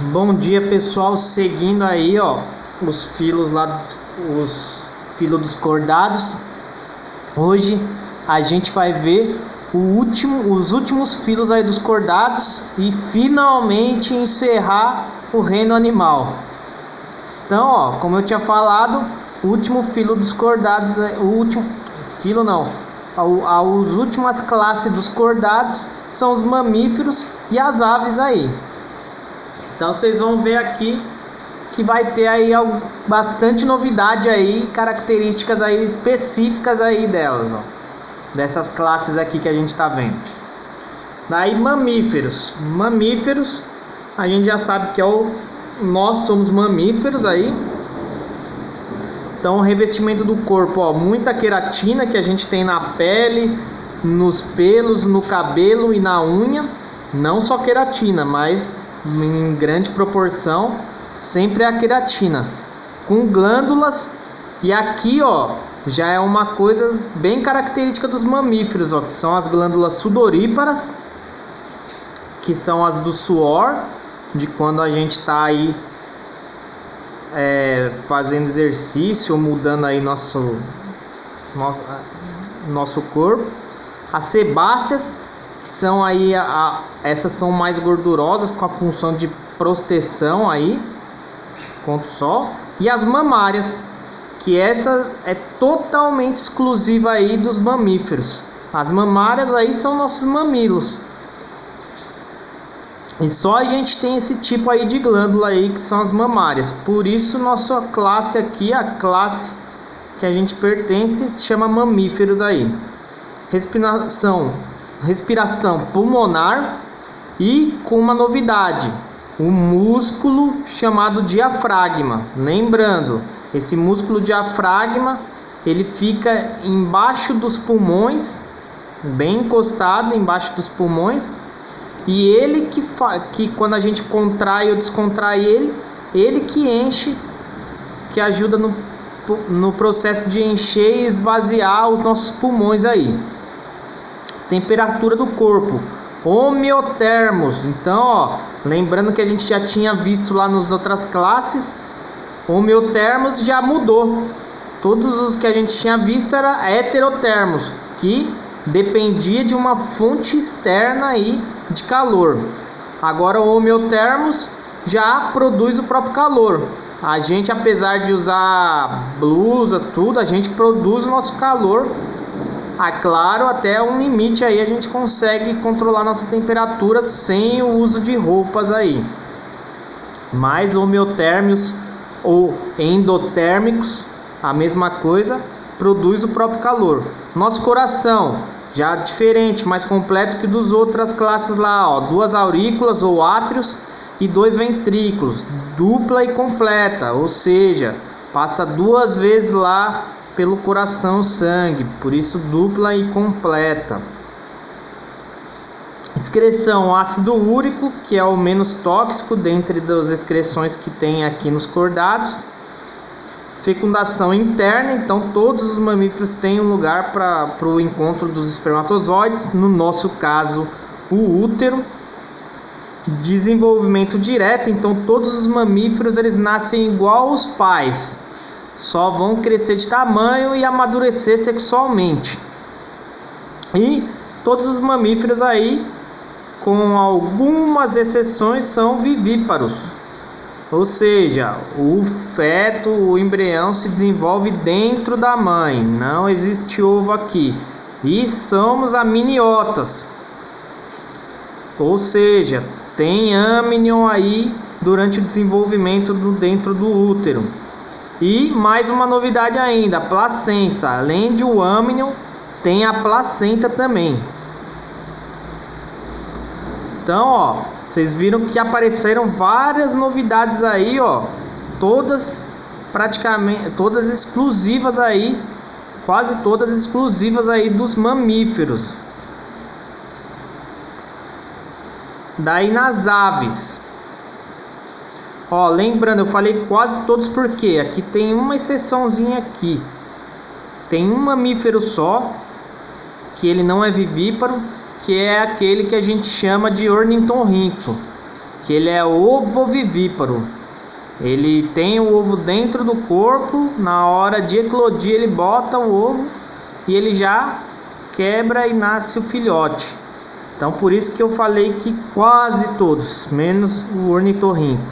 Bom dia, pessoal, seguindo aí, ó, os filos lá, os filos dos cordados. Hoje a gente vai ver os últimos filos aí dos cordados e finalmente encerrar o reino animal. Então, ó, como eu tinha falado, o último filo dos cordados, o último filo não, as últimas classes dos cordados são os mamíferos e as aves aí. Então vocês vão ver aqui que vai ter aí bastante novidade aí, características aí específicas aí delas, ó, dessas classes aqui que a gente tá vendo. Daí mamíferos, a gente já sabe que nós somos mamíferos aí. Então o revestimento do corpo, ó, muita queratina que a gente tem na pele, nos pelos, no cabelo e na unha. Não só queratina, mas em grande proporção sempre é a queratina, com glândulas. E aqui, ó, já é uma coisa bem característica dos mamíferos, ó, que são as glândulas sudoríparas, que são as do suor, de quando a gente tá aí fazendo exercício ou mudando aí nosso corpo. As sebáceas, que são aí essas são mais gordurosas, com a função de proteção aí contra o sol. E as mamárias, que essa é totalmente exclusiva aí dos mamíferos. As mamárias aí são nossos mamilos. E só a gente tem esse tipo aí de glândula aí, que são as mamárias. Por isso nossa classe aqui, a classe que a gente pertence, se chama mamíferos aí. Respiração pulmonar e com uma novidade, um músculo chamado diafragma. Lembrando, esse músculo diafragma, ele fica embaixo dos pulmões, bem encostado embaixo dos pulmões, e ele que quando a gente contrai ou descontrai ele que enche, que ajuda no processo de encher e esvaziar os nossos pulmões aí. Temperatura do corpo, homeotermos. Então, ó, lembrando que a gente já tinha visto lá nas outras classes, homeotermos já mudou. Todos os que a gente tinha visto era heterotermos, que dependia de uma fonte externa aí de calor. Agora o homeotermos já produz o próprio calor. A gente, apesar de usar blusa, tudo, a gente produz o nosso calor. Claro, até um limite aí a gente consegue controlar nossa temperatura sem o uso de roupas aí. Mas homeotérmicos ou endotérmicos, a mesma coisa, produz o próprio calor. Nosso coração, já diferente, mais completo que dos outras classes lá, ó, 2 aurículas ou átrios e 2 ventrículos, dupla e completa, ou seja, passa 2 vezes lá pelo coração o sangue, por isso dupla e completa. Excreção, ácido úrico, que é o menos tóxico dentre das excreções que tem aqui nos cordados. Fecundação interna, então todos os mamíferos têm um lugar para o encontro dos espermatozoides, no nosso caso o útero. Desenvolvimento direto, então todos os mamíferos eles nascem igual aos pais, só vão crescer de tamanho e amadurecer sexualmente. E todos os mamíferos aí, com algumas exceções, são vivíparos. Ou seja, o feto, o embrião se desenvolve dentro da mãe, não existe ovo aqui. E somos aminiotas. Ou seja, tem âmnion aí durante o desenvolvimento dentro do útero. E mais uma novidade ainda, a placenta. Além de o âmnion, tem a placenta também. Então, ó, vocês viram que apareceram várias novidades aí, ó, todas praticamente todas exclusivas aí, quase todas exclusivas aí dos mamíferos. Daí nas aves, ó, lembrando, eu falei quase todos porque aqui tem uma exceçãozinha aqui. Tem um mamífero só, que ele não é vivíparo, que é aquele que a gente chama de ornitorrinco, que ele é ovovivíparo. Ele tem o ovo dentro do corpo, na hora de eclodir ele bota o ovo e ele já quebra e nasce o filhote. Então por isso que eu falei que quase todos, menos o ornitorrinco.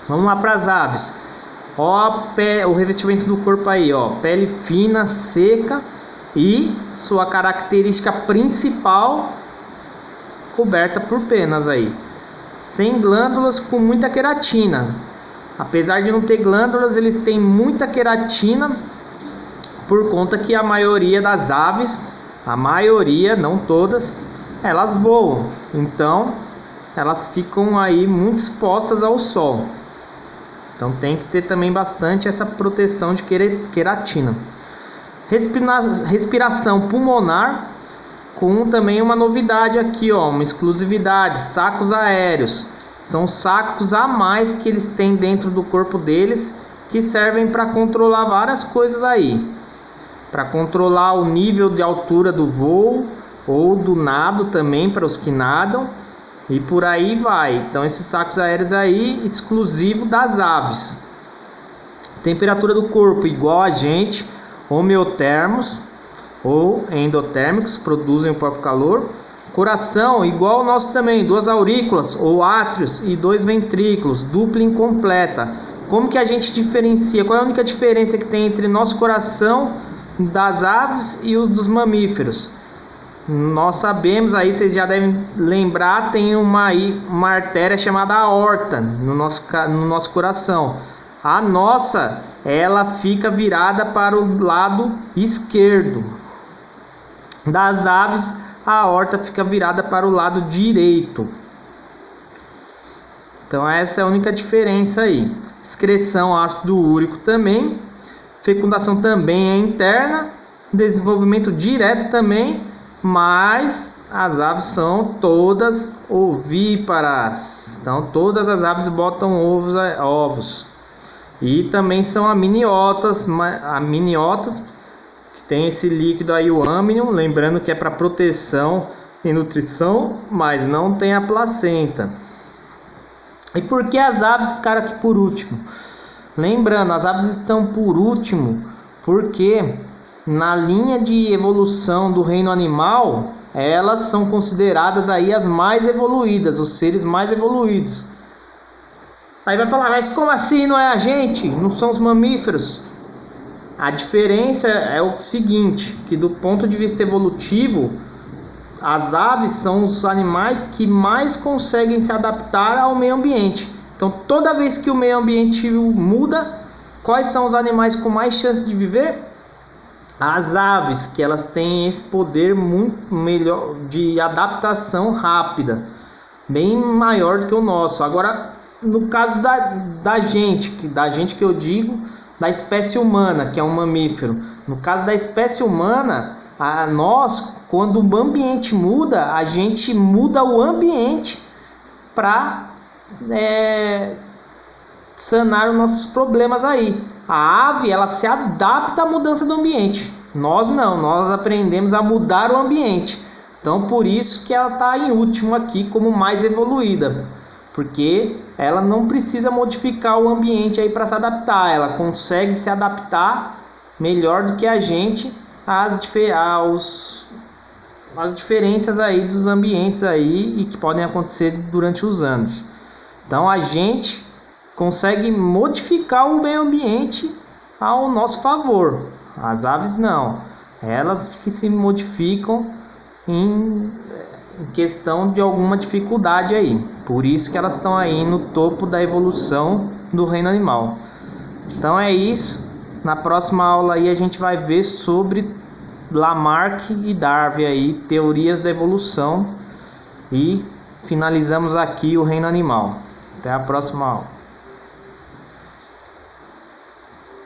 Vamos lá para as aves. Ó, o revestimento do corpo aí, ó, pele fina, seca e sua característica principal coberta por penas aí. Sem glândulas, com muita queratina. Apesar de não ter glândulas, eles têm muita queratina por conta que a maioria das aves, a maioria, não todas, elas voam. Então, elas ficam aí muito expostas ao sol. Então tem que ter também bastante essa proteção de queratina. Respiração pulmonar, com também uma novidade aqui, ó, uma exclusividade, sacos aéreos. São sacos a mais que eles têm dentro do corpo deles, que servem para controlar várias coisas aí. Para controlar o nível de altura do voo ou do nado também, para os que nadam. E por aí vai. Então esses sacos aéreos aí, exclusivo das aves. Temperatura do corpo igual a gente, homeotermos ou endotérmicos, produzem o próprio calor. Coração igual ao nosso também, 2 aurículas ou átrios e 2 ventrículos, dupla incompleta. Como que a gente diferencia? Qual é a única diferença que tem entre nosso coração das aves e os dos mamíferos? Nós sabemos aí, vocês já devem lembrar, tem uma artéria chamada aorta no nosso coração. A nossa, ela fica virada para o lado esquerdo. Das aves, a aorta fica virada para o lado direito. Então essa é a única diferença aí. Excreção ácido úrico também. Fecundação também é interna. Desenvolvimento direto também. Mas as aves são todas ovíparas. Então todas as aves botam ovos. E também são amniotas, que tem esse líquido aí, o âmnion, lembrando que é para proteção e nutrição, mas não tem a placenta. E por que as aves ficaram aqui por último? Lembrando, as aves estão por último porque na linha de evolução do reino animal, elas são consideradas aí as mais evoluídas, os seres mais evoluídos. Aí vai falar, mas como assim não é a gente? Não são os mamíferos? A diferença é o seguinte, que do ponto de vista evolutivo, as aves são os animais que mais conseguem se adaptar ao meio ambiente. Então toda vez que o meio ambiente muda, quais são os animais com mais chance de viver? As aves, que elas têm esse poder muito melhor de adaptação rápida, bem maior do que o nosso. Agora, no caso da gente que eu digo, da espécie humana, que é um mamífero. No caso da espécie humana, nós, quando o ambiente muda, a gente muda o ambiente para sanar os nossos problemas aí. A ave, ela se adapta à mudança do ambiente. Nós não, nós aprendemos a mudar o ambiente. Então por isso que ela está em último aqui como mais evoluída, porque ela não precisa modificar o ambiente aí para se adaptar. Ela consegue se adaptar melhor do que a gente às diferenças aí dos ambientes aí e que podem acontecer durante os anos. Então a gente consegue modificar o meio ambiente ao nosso favor. As aves não. Elas que se modificam em questão de alguma dificuldade aí. Por isso que elas estão aí no topo da evolução do reino animal. Então é isso. Na próxima aula aí a gente vai ver sobre Lamarck e Darwin aí, teorias da evolução, e finalizamos aqui o reino animal. Até a próxima aula.